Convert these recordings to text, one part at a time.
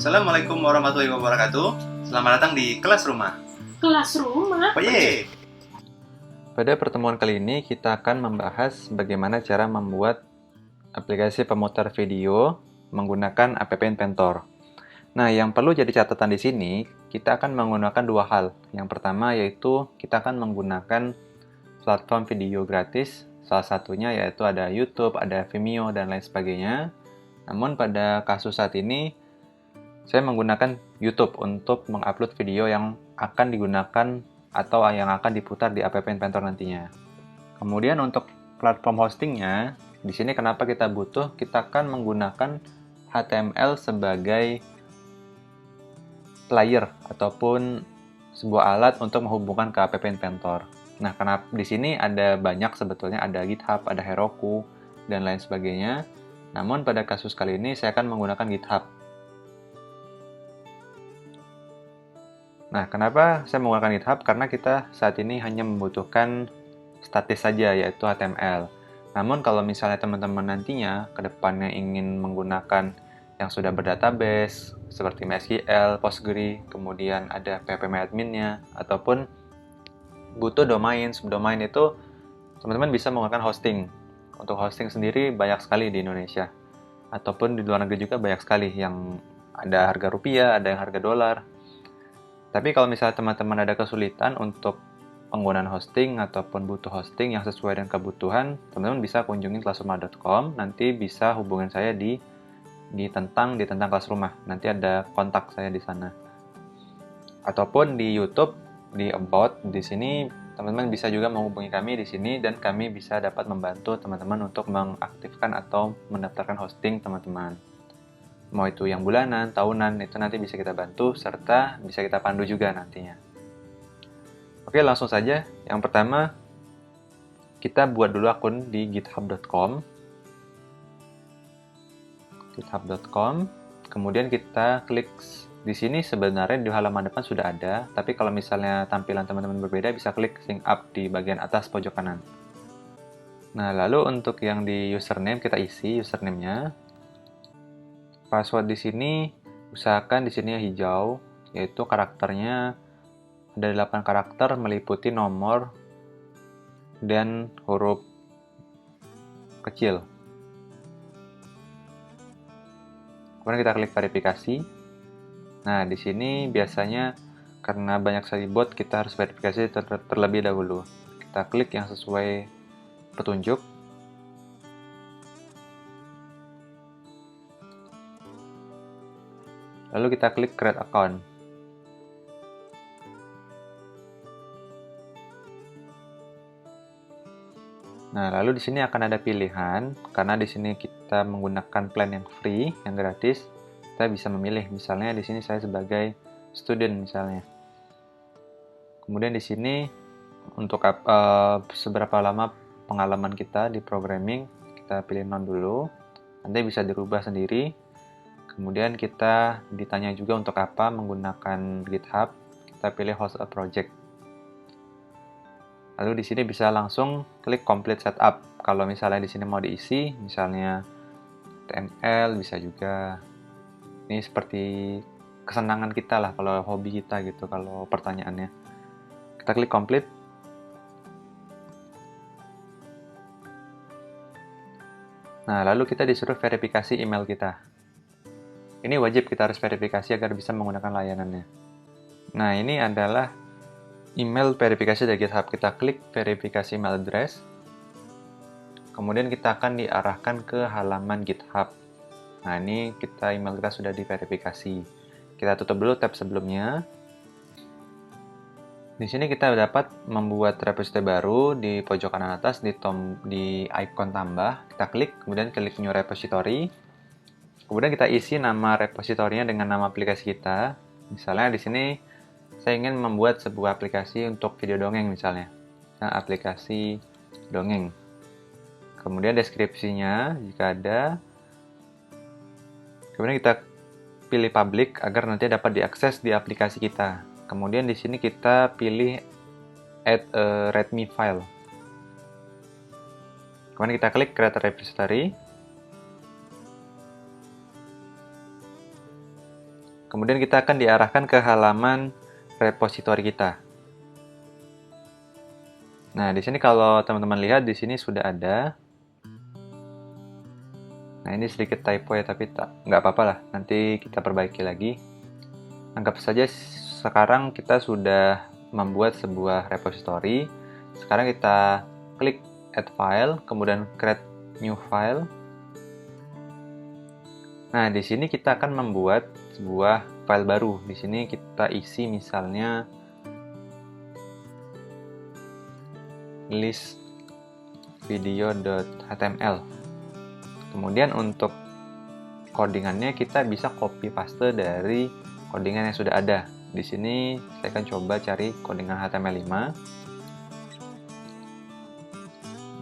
Assalamualaikum warahmatullahi wabarakatuh. Selamat datang di kelas rumah. Kelas rumah? Oh ye. Pada pertemuan kali ini kita akan membahas bagaimana cara membuat aplikasi pemutar video menggunakan app Inventor. Nah, yang perlu jadi catatan di sini, kita akan menggunakan dua hal. Yang pertama yaitu kita akan menggunakan platform video gratis, salah satunya yaitu ada YouTube, ada Vimeo, dan lain sebagainya. Namun pada kasus saat ini, saya menggunakan YouTube untuk mengupload video yang akan digunakan atau yang akan diputar di app Inventor nantinya. Kemudian untuk platform hostingnya, di sini kenapa kita butuh? Kita akan menggunakan HTML sebagai player ataupun sebuah alat untuk menghubungkan ke app Inventor. Nah, kenapa di sini ada banyak sebetulnya, ada GitHub, ada Heroku, dan lain sebagainya. Namun pada kasus kali ini saya akan menggunakan GitHub. Nah, kenapa saya menggunakan GitHub? Karena kita saat ini hanya membutuhkan statis saja, yaitu HTML. Namun kalau misalnya teman-teman nantinya ke depannya ingin menggunakan yang sudah berdatabase, seperti MySQL, Postgre, kemudian ada PHP-admin-nya, ataupun butuh domain, subdomain itu, teman-teman bisa menggunakan hosting. Untuk hosting sendiri banyak sekali di Indonesia. Ataupun di luar negeri juga banyak sekali, yang ada harga rupiah, ada yang harga dolar. Tapi kalau misalnya teman-teman ada kesulitan untuk penggunaan hosting ataupun butuh hosting yang sesuai dengan kebutuhan, teman-teman bisa kunjungi kelasrumah.com, nanti bisa hubungin saya di tentang kelas rumah. Nanti ada kontak saya di sana. Ataupun di YouTube, di About, di sini teman-teman bisa juga menghubungi kami di sini dan kami bisa dapat membantu teman-teman untuk mengaktifkan atau mendaftarkan hosting teman-teman. Mau itu yang bulanan, tahunan, itu nanti bisa kita bantu, serta bisa kita pandu juga nantinya. Oke, langsung saja. Yang pertama, kita buat dulu akun di github.com. github.com. Kemudian kita klik di sini, sebenarnya di halaman depan sudah ada, tapi kalau misalnya tampilan teman-teman berbeda, bisa klik sync up di bagian atas pojok kanan. Nah, lalu untuk yang di username, kita isi username-nya. Password di sini, usahakan di sini hijau, yaitu karakternya ada 8 karakter meliputi nomor dan huruf kecil. Kemudian kita klik verifikasi. Nah, di sini biasanya karena banyak sekali bot, kita harus verifikasi terlebih dahulu. Kita klik yang sesuai petunjuk. Lalu kita klik create account. Nah, lalu di sini akan ada pilihan, karena di sini kita menggunakan plan yang free, yang gratis. Kita bisa memilih, misalnya di sini saya sebagai student misalnya. Kemudian di sini untuk seberapa lama pengalaman kita di programming, kita pilih none dulu. Nanti bisa dirubah sendiri. Kemudian kita ditanya juga untuk apa menggunakan GitHub, kita pilih host a project. Lalu di sini bisa langsung klik complete setup. Kalau misalnya di sini mau diisi, misalnya HTML bisa juga. Ini seperti kesenangan kita lah, kalau hobi kita gitu, kalau pertanyaannya. Kita klik complete. Nah, lalu kita disuruh verifikasi email kita. Ini wajib kita harus verifikasi agar bisa menggunakan layanannya. Nah, ini adalah email verifikasi dari GitHub. Kita klik verifikasi email address. Kemudian kita akan diarahkan ke halaman GitHub. Nah, ini email kita sudah diverifikasi. Kita tutup dulu tab sebelumnya. Di sini kita dapat membuat repository baru di pojok kanan atas di icon tambah. Kita klik, kemudian klik new repository. Kemudian kita isi nama repositorinya dengan nama aplikasi kita. Misalnya di sini saya ingin membuat sebuah aplikasi untuk video dongeng misalnya. Nah, aplikasi dongeng. Kemudian deskripsinya jika ada. Kemudian kita pilih public agar nanti dapat diakses di aplikasi kita. Kemudian di sini kita pilih add a readme file. Kemudian kita klik create repository. Kemudian kita akan diarahkan ke halaman repositori kita. Nah, di sini kalau teman-teman lihat di sini sudah ada. Nah, ini sedikit typo ya, tapi nggak apa-apa lah. Nanti kita perbaiki lagi. Anggap saja sekarang kita sudah membuat sebuah repository. Sekarang kita klik Add File, kemudian Create New File. Nah, di sini kita akan membuat sebuah file baru. Di sini kita isi misalnya list video.html. Kemudian untuk codingannya kita bisa copy paste dari codingan yang sudah ada. Di sini saya akan coba cari codingan HTML5.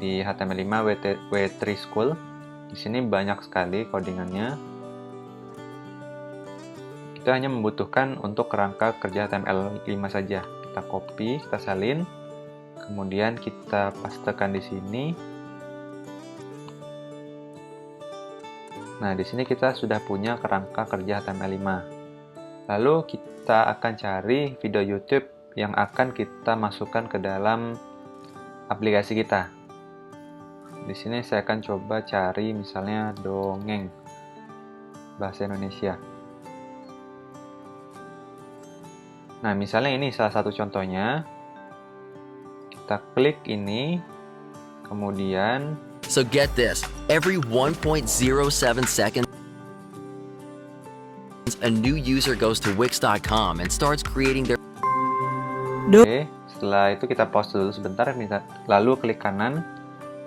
Di HTML5 W3 School. Di sini banyak sekali codingannya. Kita hanya membutuhkan untuk kerangka kerja HTML5 saja. Kita copy, kita salin. Kemudian kita pastekan di sini. Nah, di sini kita sudah punya kerangka kerja HTML5. Lalu kita akan cari video YouTube yang akan kita masukkan ke dalam aplikasi kita. Di sini saya akan coba cari misalnya dongeng bahasa Indonesia. Nah, misalnya ini salah satu contohnya. Kita klik ini, kemudian So get this, every 1.07 seconds, a new user goes to Wix.com and starts creating their... Oke, setelah itu kita pause dulu sebentar, lalu klik kanan.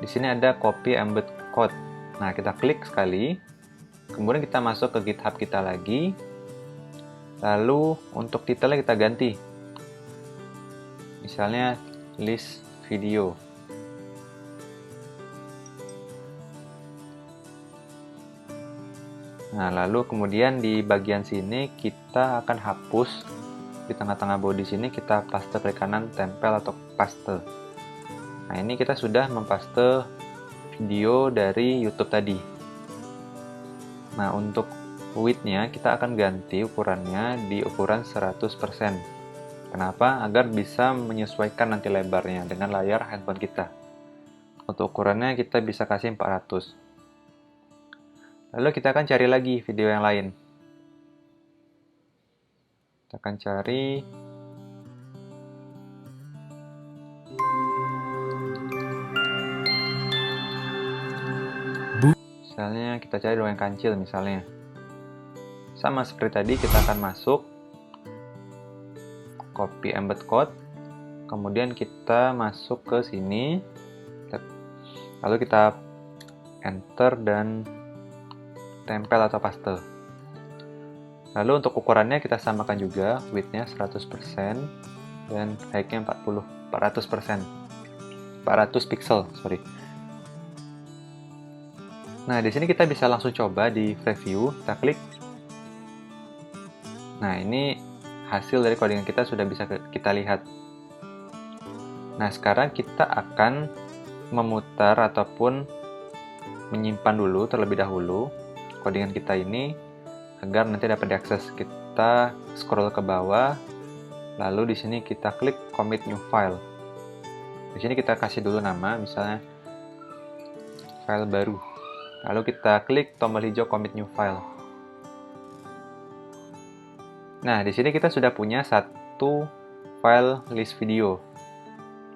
Di sini ada copy embed code. Nah, kita klik sekali, kemudian kita masuk ke GitHub kita lagi. Lalu untuk titelnya kita ganti, misalnya list video. Nah, lalu kemudian di bagian sini kita akan hapus di tengah-tengah body sini, kita paste klik kanan, tempel atau paste. Nah, ini kita sudah mempaste video dari YouTube tadi. Nah, untuk width-nya kita akan ganti ukurannya di ukuran 100%. Kenapa? Agar bisa menyesuaikan nanti lebarnya dengan layar handphone kita. Untuk ukurannya kita bisa kasih 400. Lalu kita akan cari lagi video yang lain. Kita akan cari misalnya kita cari dongeng kancil misalnya. Sama seperti tadi, kita akan masuk, copy embed code, kemudian kita masuk ke sini, lalu kita enter dan tempel atau paste. Lalu untuk ukurannya kita samakan juga, width-nya 100% dan height-nya 400%. 400 pixel, sorry. Nah, di sini kita bisa langsung coba di preview, kita klik. Nah, ini hasil dari codingan kita sudah bisa kita lihat. Nah, sekarang kita akan memutar ataupun menyimpan dulu terlebih dahulu codingan kita ini agar nanti dapat diakses. Kita scroll ke bawah, lalu di sini kita klik commit new file. Di sini kita kasih dulu nama, misalnya file baru. Lalu kita klik tombol hijau commit new file. Nah, di sini kita sudah punya satu file list video,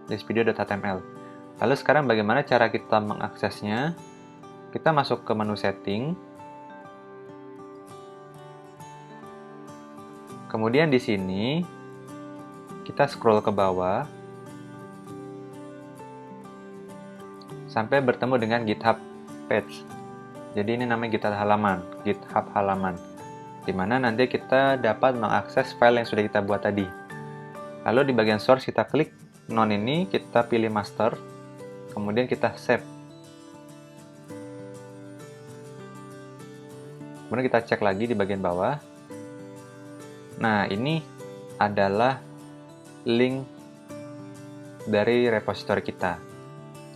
listvideo.html. Lalu sekarang bagaimana cara kita mengaksesnya? Kita masuk ke menu setting. Kemudian di sini kita scroll ke bawah sampai bertemu dengan GitHub page. Jadi ini namanya GitHub halaman, di mana nanti kita dapat mengakses file yang sudah kita buat tadi. Lalu di bagian source kita klik non ini, kita pilih master, kemudian kita save. Kemudian kita cek lagi di bagian bawah. Nah, ini adalah link dari repositori kita.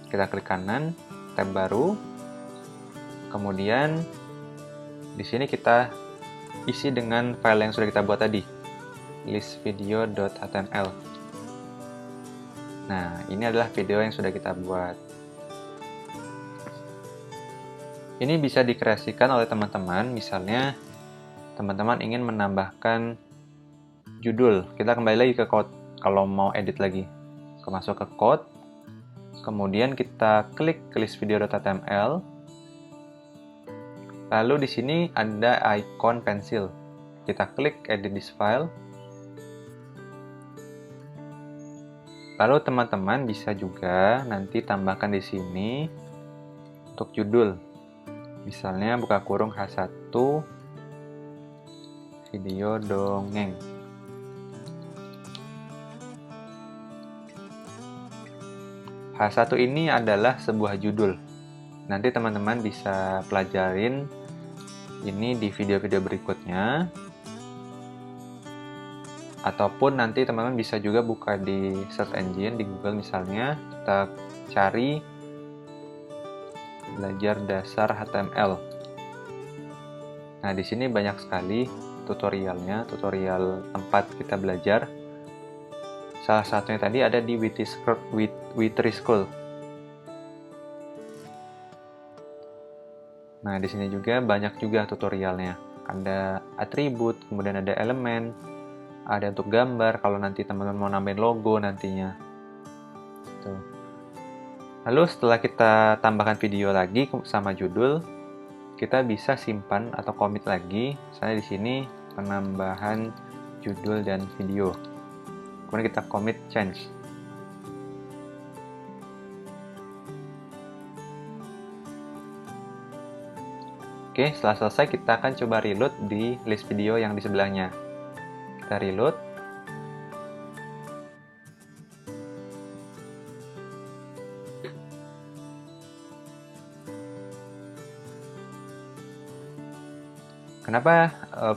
Kita klik kanan, tab baru. Kemudian di sini kita isi dengan file yang sudah kita buat tadi, listvideo.html. Nah, ini adalah video yang sudah kita buat. Ini bisa dikreasikan oleh teman-teman, misalnya teman-teman ingin menambahkan judul. Kita kembali lagi ke code kalau mau edit lagi. Masuk ke code, kemudian kita klik ke listvideo.html. Lalu di sini ada icon pensil. Kita klik edit this file. Lalu teman-teman bisa juga nanti tambahkan di sini untuk judul. Misalnya buka kurung H1 video dongeng. H1 ini adalah sebuah judul. Nanti teman-teman bisa pelajarin ini di video-video berikutnya. Ataupun nanti teman-teman bisa juga buka di search engine, di Google misalnya. Kita cari belajar dasar HTML. Nah, di sini banyak sekali tutorialnya, tutorial tempat kita belajar. Salah satunya tadi ada di Witry School. Nah, di sini juga banyak juga tutorialnya. Ada atribut, kemudian ada elemen, ada untuk gambar kalau nanti teman-teman mau nambahin logo nantinya. Tuh. Lalu setelah kita tambahkan video lagi sama judul, kita bisa simpan atau commit lagi. Misalnya di sini penambahan judul dan video. Kemudian kita commit change. Oke, setelah selesai kita akan coba reload di list video yang di sebelahnya. Kita reload. Kenapa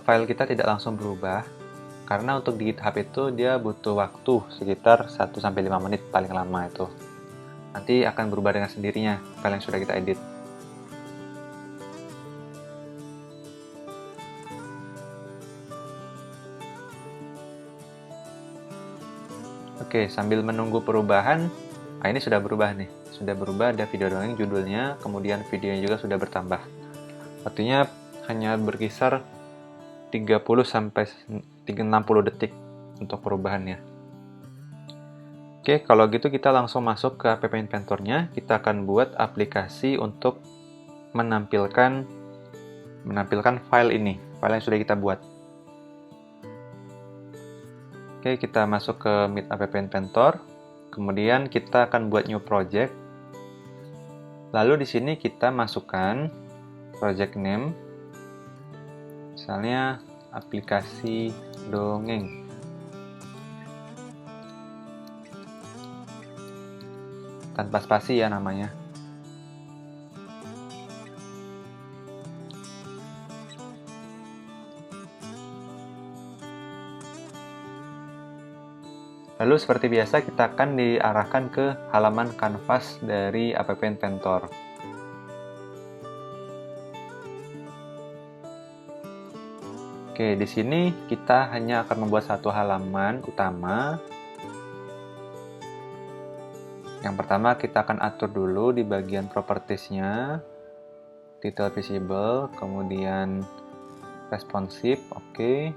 file kita tidak langsung berubah? Karena untuk di GitHub itu dia butuh waktu sekitar 1-5 menit paling lama itu. Nanti akan berubah dengan sendirinya file yang sudah kita edit. Oke, sambil menunggu perubahan, ini sudah berubah nih. Sudah berubah, ada video dongeng judulnya, kemudian videonya juga sudah bertambah. Waktunya hanya berkisar 30-60 detik untuk perubahannya. Oke, kalau gitu kita langsung masuk ke App Inventor-nya. Kita akan buat aplikasi untuk menampilkan file ini, file yang sudah kita buat. Oke, kita masuk ke Meet App Inventor. Kemudian kita akan buat new project. Lalu di sini kita masukkan project name. Misalnya aplikasi dongeng. Tanpa spasi ya namanya. Lalu seperti biasa kita akan diarahkan ke halaman kanvas dari App Inventor. Oke, di sini kita hanya akan membuat satu halaman utama. Yang pertama kita akan atur dulu di bagian properties-nya, detail visible, kemudian responsive, oke.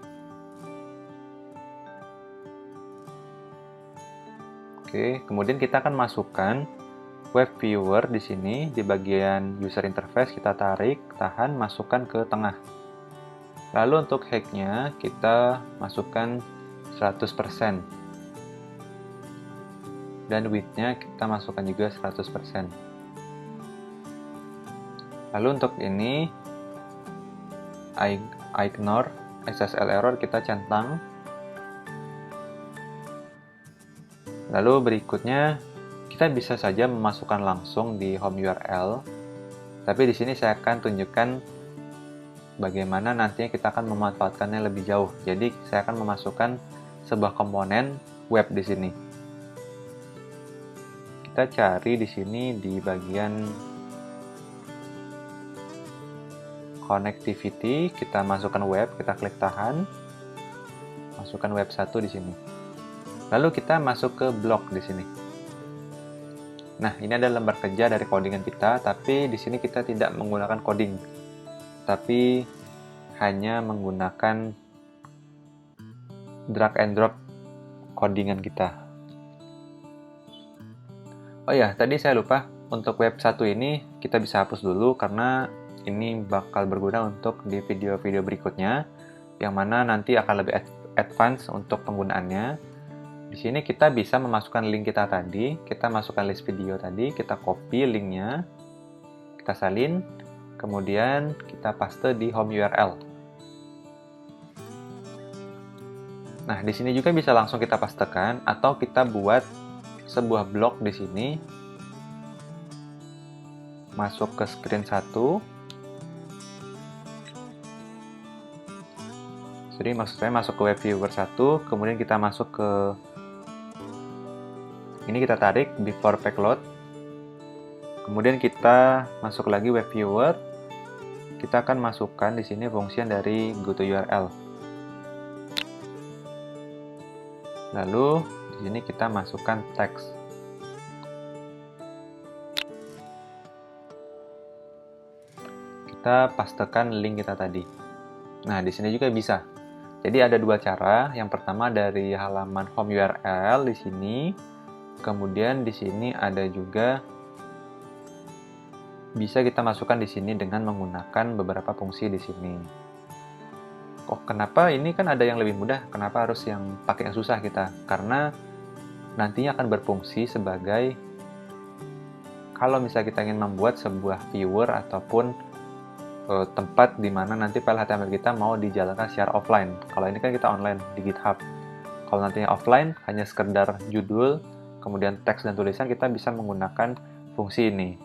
Oke, kemudian kita akan masukkan web viewer di sini di bagian user interface, kita tarik, tahan, masukkan ke tengah. Lalu untuk height-nya kita masukkan 100%. Dan width-nya kita masukkan juga 100%. Lalu untuk ini ignore SSL error kita centang. Lalu berikutnya kita bisa saja memasukkan langsung di home URL. Tapi di sini saya akan tunjukkan bagaimana nantinya kita akan memanfaatkannya lebih jauh. Jadi saya akan memasukkan sebuah komponen web di sini. Kita cari di sini di bagian connectivity, kita masukkan web, kita klik tahan, masukkan web 1 di sini. Lalu kita masuk ke blok di sini. Nah, ini ada lembar kerja dari codingan kita, tapi di sini kita tidak menggunakan coding, tapi hanya menggunakan drag and drop codingan kita. Oh ya, tadi saya lupa, untuk web 1 ini kita bisa hapus dulu karena ini bakal berguna untuk di video-video berikutnya, yang mana nanti akan lebih advance untuk penggunaannya. Di sini kita bisa memasukkan link kita tadi, kita masukkan list video tadi, kita copy linknya, kita salin, kemudian kita paste di home URL. Nah, di sini juga bisa langsung kita pastekan, atau kita buat sebuah blok di sini, masuk ke screen 1. Jadi maksud saya masuk ke web viewer 1, kemudian kita masuk ke ini, kita tarik before page load. Kemudian kita masuk lagi web viewer. Kita akan masukkan di sini fungsi dari go to URL. Lalu di sini kita masukkan teks. Kita pastekan link kita tadi. Nah, di sini juga bisa. Jadi ada dua cara. Yang pertama dari halaman home URL di sini. Kemudian di sini ada juga bisa kita masukkan di sini dengan menggunakan beberapa fungsi di sini. Oh, kenapa ini kan ada yang lebih mudah? Kenapa harus yang pakai yang susah kita? Karena nantinya akan berfungsi sebagai kalau misalnya kita ingin membuat sebuah viewer ataupun tempat di mana nanti file HTML kita mau dijalankan secara offline. Kalau ini kan kita online di GitHub. Kalau nantinya offline, hanya sekedar judul, kemudian teks dan tulisan, kita bisa menggunakan fungsi ini.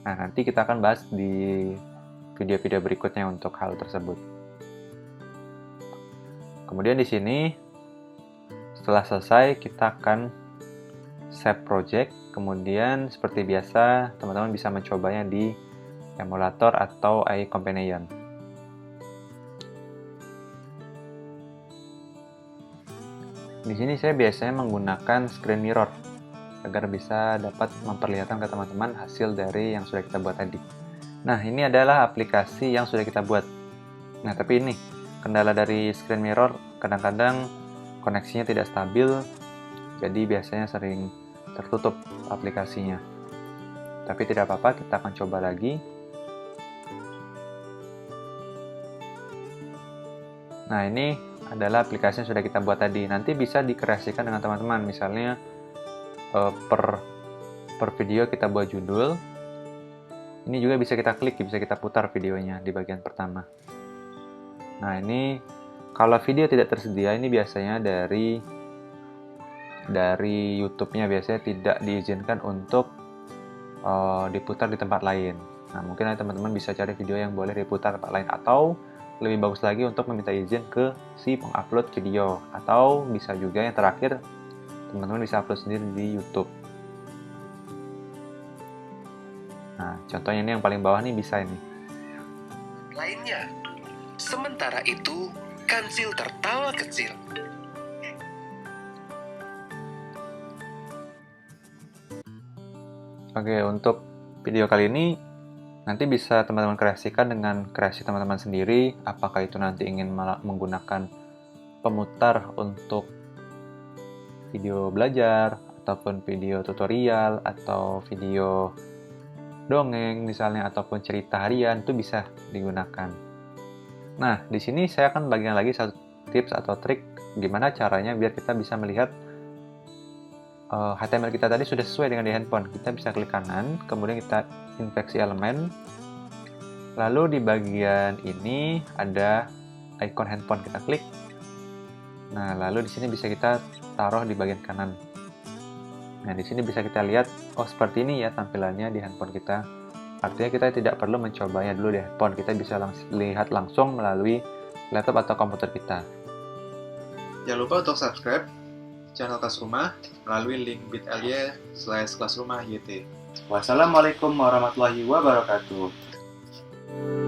Nah, nanti kita akan bahas di video-video berikutnya untuk hal tersebut. Kemudian di sini, setelah selesai, kita akan save project. Kemudian seperti biasa, teman-teman bisa mencobanya di emulator atau iCompanion. Di sini saya biasanya menggunakan screen mirror agar bisa dapat memperlihatkan ke teman-teman hasil dari yang sudah kita buat tadi. Nah, ini adalah aplikasi yang sudah kita buat. Nah, tapi ini kendala dari screen mirror, kadang-kadang koneksinya tidak stabil, jadi biasanya sering tertutup aplikasinya. Tapi tidak apa-apa, kita akan coba lagi. Nah, ini adalah aplikasi yang sudah kita buat tadi. Nanti bisa dikreasikan dengan teman-teman. Misalnya per video kita buat judul. Ini juga bisa kita klik, bisa kita putar videonya di bagian pertama. Nah, ini kalau video tidak tersedia, ini biasanya dari YouTube-nya biasanya tidak diizinkan untuk diputar di tempat lain. Nah, mungkin teman-teman bisa cari video yang boleh diputar di tempat lain, atau lebih bagus lagi untuk meminta izin ke si pengupload video, atau bisa juga yang terakhir teman-teman bisa upload sendiri di YouTube. Nah, contohnya ini yang paling bawah nih bisa ini. Lainnya. Sementara itu, Kansil tertawa kecil. Oke, untuk video kali ini nanti bisa teman-teman kreasikan dengan kreasi teman-teman sendiri, apakah itu nanti ingin menggunakan pemutar untuk video belajar, ataupun video tutorial, atau video dongeng misalnya, ataupun cerita harian, itu bisa digunakan. Nah, di sini saya akan bagikan lagi satu tips atau trik gimana caranya biar kita bisa melihat HTML kita tadi sudah sesuai dengan di handphone. Kita bisa klik kanan, kemudian kita infeksi elemen. Lalu di bagian ini ada icon handphone, kita klik. Nah, lalu di sini bisa kita taruh di bagian kanan. Nah, di sini bisa kita lihat, oh seperti ini ya tampilannya di handphone kita. Artinya kita tidak perlu mencobanya dulu di handphone, kita bisa lihat langsung melalui laptop atau komputer kita. Jangan lupa untuk subscribe channel Kelas Rumah melalui link bit.ly/kelasrumahyt. Wassalamualaikum warahmatullahi wabarakatuh. kasih.